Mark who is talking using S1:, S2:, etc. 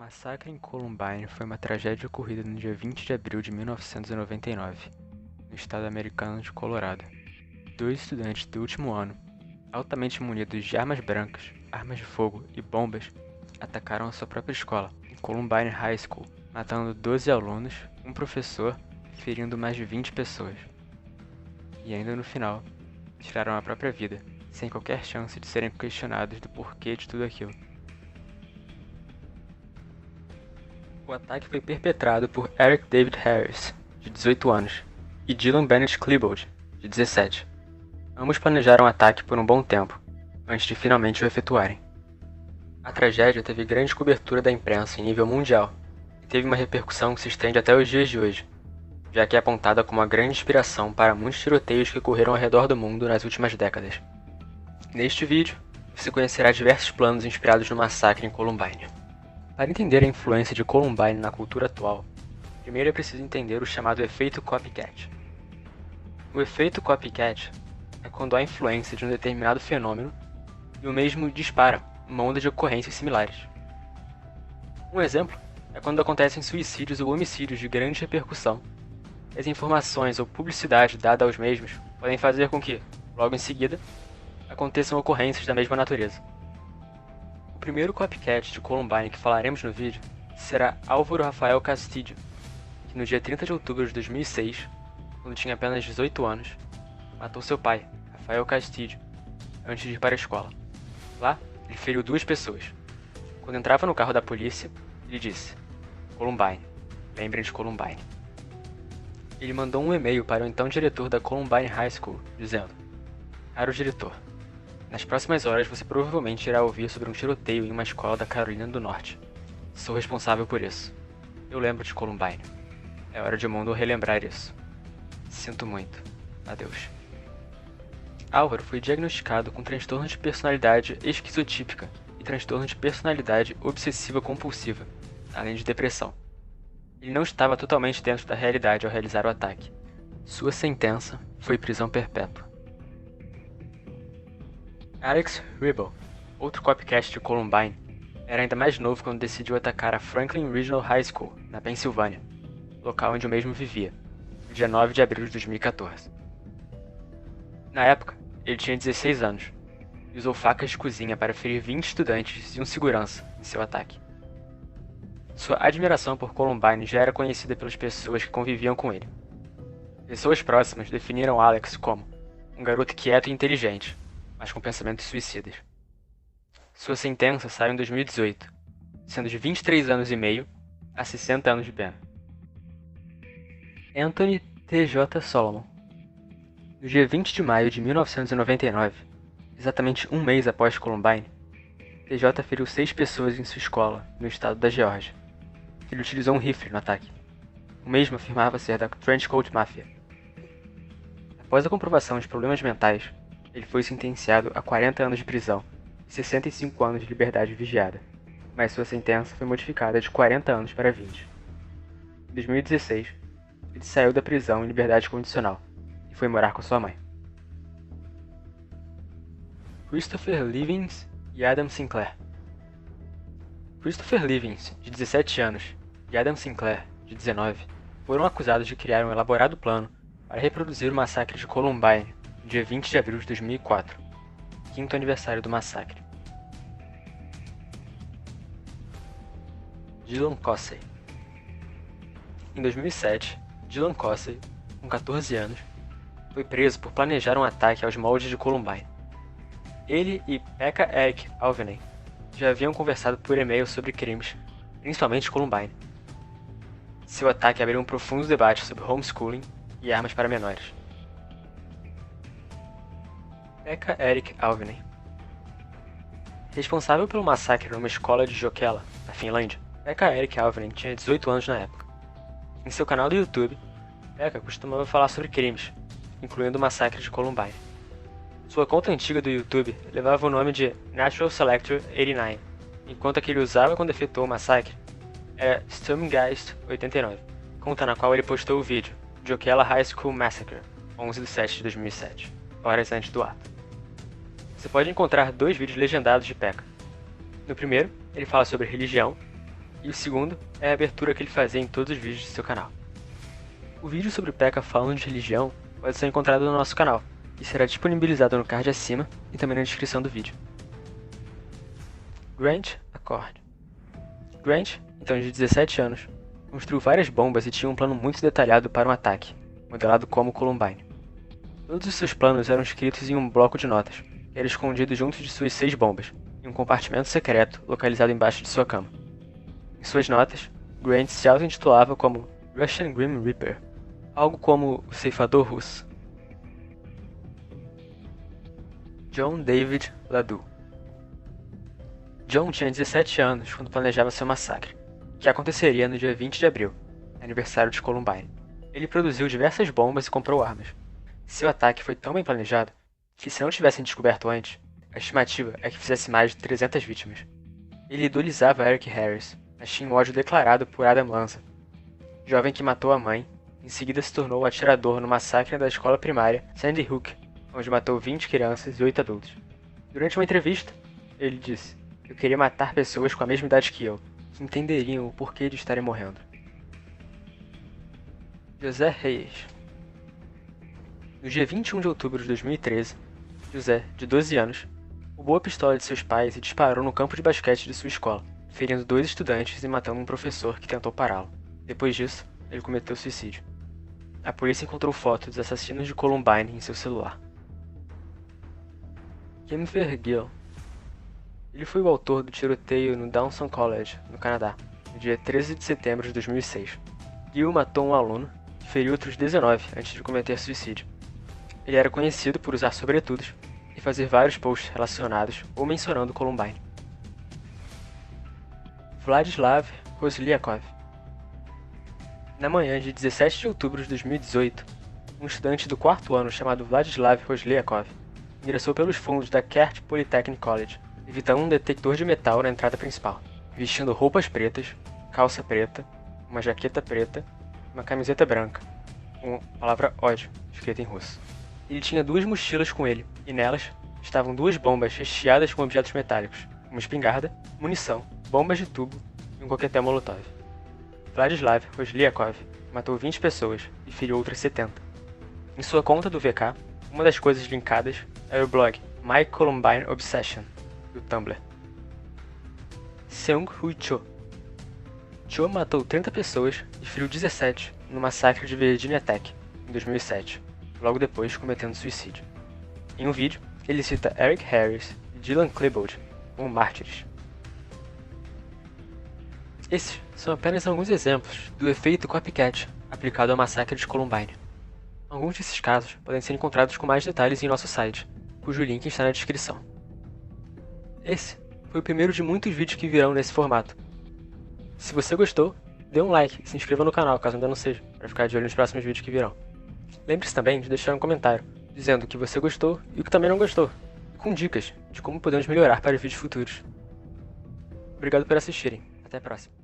S1: massacre em Columbine foi uma tragédia ocorrida no dia 20 de abril de 1999, no estado americano de Colorado. Dois estudantes do último ano, altamente munidos de armas brancas, armas de fogo e bombas, atacaram a sua própria escola, Columbine High School, matando 12 alunos, um professor e ferindo mais de 20 pessoas. E ainda no final, tiraram a própria vida, sem qualquer chance de serem questionados do porquê de tudo aquilo. O ataque foi perpetrado por Eric David Harris, de 18 anos, e Dylan Bennett Klebold, de 17. Ambos planejaram o ataque por um bom tempo, antes de finalmente o efetuarem. A tragédia teve grande cobertura da imprensa em nível mundial, e teve uma repercussão que se estende até os dias de hoje, já que é apontada como uma grande inspiração para muitos tiroteios que ocorreram ao redor do mundo nas últimas décadas. Neste vídeo, você conhecerá diversos planos inspirados no massacre em Columbine. Para entender a influência de Columbine na cultura atual, primeiro é preciso entender o chamado efeito copycat. O efeito copycat é quando há influência de um determinado fenômeno e o mesmo dispara uma onda de ocorrências similares. Um exemplo é quando acontecem suicídios ou homicídios de grande repercussão. As informações ou publicidade dada aos mesmos podem fazer com que, logo em seguida, aconteçam ocorrências da mesma natureza. O primeiro copycat de Columbine que falaremos no vídeo será Álvaro Rafael Castillo, que no dia 30 de outubro de 2006, quando tinha apenas 18 anos, matou seu pai, Rafael Castillo, antes de ir para a escola. Lá, ele feriu 2 pessoas. Quando entrava no carro da polícia, ele disse: "Columbine, lembrem de Columbine." Ele mandou um e-mail para o então diretor da Columbine High School, dizendo: "Caro diretor, nas próximas horas você provavelmente irá ouvir sobre um tiroteio em uma escola da Carolina do Norte. Sou responsável por isso. Eu lembro de Columbine. É hora de o mundo relembrar isso. Sinto muito. Adeus." Álvaro foi diagnosticado com transtorno de personalidade esquizotípica e transtorno de personalidade obsessiva-compulsiva, além de depressão. Ele não estava totalmente dentro da realidade ao realizar o ataque. Sua sentença foi prisão perpétua. Alex Rebel, outro copycat de Columbine, era ainda mais novo quando decidiu atacar a Franklin Regional High School, na Pensilvânia, local onde o mesmo vivia, no dia 9 de abril de 2014. Na época, ele tinha 16 anos e usou facas de cozinha para ferir 20 estudantes e um segurança em seu ataque. Sua admiração por Columbine já era conhecida pelas pessoas que conviviam com ele. Pessoas próximas definiram Alex como um garoto quieto e inteligente, mas com pensamentos suicidas. Sua sentença saiu em 2018, sendo de 23 anos e meio a 60 anos de pena. Anthony T.J. Solomon. No dia 20 de maio de 1999, exatamente um mês após Columbine, T.J. feriu 6 pessoas em sua escola, no estado da Geórgia. Ele utilizou um rifle no ataque. O mesmo afirmava ser da Trenchcoat Mafia. Após a comprovação de problemas mentais, ele foi sentenciado a 40 anos de prisão e 65 anos de liberdade vigiada, mas sua sentença foi modificada de 40 anos para 20. Em 2016, ele saiu da prisão em liberdade condicional e foi morar com sua mãe. Christopher Livings e Adam Sinclair. Christopher Livings, de 17 anos, e Adam Sinclair, de 19, foram acusados de criar um elaborado plano para reproduzir o massacre de Columbine no dia 20 de abril de 2004, quinto aniversário do massacre. Dylan Cossey. Em 2007, Dylan Cossey, com 14 anos, foi preso por planejar um ataque aos moldes de Columbine. Ele e Pekka Eric Alvinen já haviam conversado por e-mail sobre crimes, principalmente Columbine. Seu ataque abriu um profundo debate sobre homeschooling e armas para menores. Pekka Eric Alvinen. Responsável pelo massacre numa escola de Jokela, na Finlândia, Pekka Eric Alvinen tinha 18 anos na época. Em seu canal do YouTube, Pekka costumava falar sobre crimes, incluindo o massacre de Columbine. Sua conta antiga do YouTube levava o nome de Natural Selector 89, enquanto a que ele usava quando efetuou o massacre era Sturmgeist 89, conta na qual ele postou o vídeo Jokela High School Massacre, 11 de 7 de 2007, horas antes do ato. Você pode encontrar 2 vídeos legendados de Pekka. No primeiro, ele fala sobre religião, E o segundo é a abertura que ele fazia em todos os vídeos de seu canal. O vídeo sobre o P.E.K.K.A falando de religião pode ser encontrado no nosso canal, e será disponibilizado no card acima e também na descrição do vídeo. Grant Accord. Grant, então de 17 anos, construiu várias bombas e tinha um plano muito detalhado para um ataque, modelado como Columbine. Todos os seus planos eram escritos em um bloco de notas, que era escondido junto de suas 6 bombas, em um compartimento secreto localizado embaixo de sua cama. Em suas notas, Grant se auto-intitulava como Russian Grim Reaper, algo como o ceifador russo. John David LaDue. John tinha 17 anos quando planejava seu massacre, que aconteceria no dia 20 de abril, aniversário de Columbine. Ele produziu diversas bombas e comprou armas. Seu ataque foi tão bem planejado que, se não tivessem descoberto antes, a estimativa é que fizesse mais de 300 vítimas. Ele idolizava Eric Harris, mas tinha um ódio declarado por Adam Lanza, jovem que matou a mãe, em seguida se tornou o atirador no massacre da escola primária Sandy Hook, onde matou 20 crianças e 8 adultos. Durante uma entrevista, ele disse: "Eu queria matar pessoas com a mesma idade que eu, que entenderiam o porquê de estarem morrendo." José Reyes. No dia 21 de outubro de 2013, José, de 12 anos, roubou a pistola de seus pais e disparou no campo de basquete de sua escola, ferindo 2 estudantes e matando um professor que tentou pará-lo. Depois disso, ele cometeu suicídio. A polícia encontrou fotos dos assassinos de Columbine em seu celular. Kemfer Gill. Ele foi o autor do tiroteio no Dawson College, no Canadá, no dia 13 de setembro de 2006. Gill matou um aluno e feriu outros 19 antes de cometer suicídio. Ele era conhecido por usar sobretudos e fazer vários posts relacionados ou mencionando Columbine. Vladislav Roslyakov. Na manhã de 17 de outubro de 2018, um estudante do 4º ano chamado Vladislav Roslyakov ingressou pelos fundos da Kert Polytechnic College, evitando um detector de metal na entrada principal, vestindo roupas pretas, calça preta, uma jaqueta preta e uma camiseta branca, com a palavra ódio escrita em russo. Ele tinha 2 mochilas com ele, e nelas estavam 2 bombas recheadas com objetos metálicos, uma espingarda, munição, bombas de tubo e um coquetel molotov. Vladislav Roslyakov matou 20 pessoas e feriu outras 70. Em sua conta do VK, uma das coisas linkadas era o blog My Columbine Obsession, do Tumblr. Seung-Hui Cho. Cho matou 30 pessoas e feriu 17 no massacre de Virginia Tech, em 2007, logo depois cometendo suicídio. Em um vídeo, ele cita Eric Harris e Dylan Klebold como mártires. Esses são apenas alguns exemplos do efeito copycat aplicado ao massacre de Columbine. Alguns desses casos podem ser encontrados com mais detalhes em nosso site, cujo link está na descrição. Esse foi o primeiro de muitos vídeos que virão nesse formato. Se você gostou, dê um like e se inscreva no canal caso ainda não seja, para ficar de olho nos próximos vídeos que virão. Lembre-se também de deixar um comentário, dizendo o que você gostou e o que também não gostou, com dicas de como podemos melhorar para os vídeos futuros. Obrigado por assistirem, até a próxima.